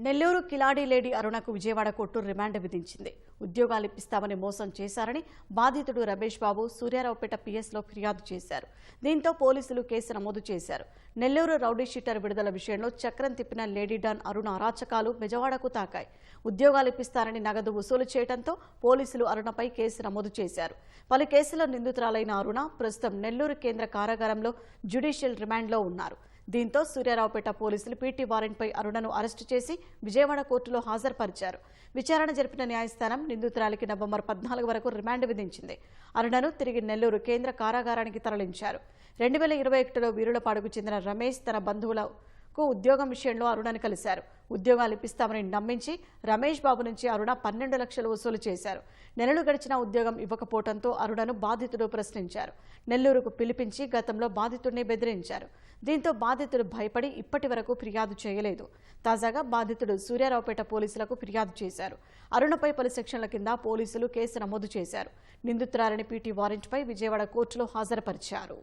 నెల్లూరు కిలాడి లేడీ అరుణకు Vijayawada court remand విధించింది. ఉద్యోగాలు ఇప్పిస్తామని మోసం చేశారని బాధితుడు రమేష్ బాబు సూర్యారావుపేట పిఎస్లో ఫిర్యాదు చేశారు. దీంతో పోలీసులు కేసు నమోదు చేశారు. నెల్లూరు రౌడీ షీటర్ విడుదల విషయంలో చక్రం తిప్పిన లేడీ డాన్ అరుణ అరాచకాలు బెజవాడకు తాకాయి. ఉద్యోగాలు ఇప్పిస్తారని నగదు వసూలు చేయడంతో పోలీసులు అరుణపై కేసు నమోదు చేశారు. పలు కేసుల్లో నిందితురాలైన అరుణ ప్రస్తుతం నెల్లూరు కేంద్ర కారాగారంలో జ్యుడిషియల్ రిమాండ్లో ఉన్నారు. దీంతో సూర్యారావుపేట పోలీసులు పీటీ వారెంట్పై అరుణను అరెస్టు చేసి విజయవాడ కోర్టులో హాజరుపరిచారు. విచారణ జరిపిన న్యాయస్థానం నిందితురాలికి నవంబర్ 14 వరకు రిమాండ్ విధించింది. అరుణను తిరిగి నెల్లూరు కేంద్ర కారాగారానికి తరలించారు. 2021లో వీరులపాడుకు చెందిన రమేష్ తన బంధువులకు ఉద్యోగం విషయంలో అరుణను కలిశారు. ఉద్యోగాలు ఇప్పిస్తామని నమ్మించి రమేష్ బాబు నుంచి అరుణ 12 లక్షలు వసూలు చేశారు. నెలలు గడిచినా ఉద్యోగం ఇవ్వకపోవడంతో అరుణను బాధితుడు ప్రశ్నించారు. నెల్లూరుకు పిలిపించి గతంలో బాధితుడిని బెదిరించారు. దీంతో బాధితుడు భయపడి ఇప్పటి వరకు ఫిర్యాదు చేయలేదు. తాజాగా బాధితుడు సూర్యారావుపేట పోలీసులకు ఫిర్యాదు చేశారు. అరుణపై పలు సెక్షన్ల కింద పోలీసులు కేసు నమోదు చేశారు. నిందితురాలిని పీటీ వారెంట్పై విజయవాడ కోర్టులో హాజరుపరిచారు.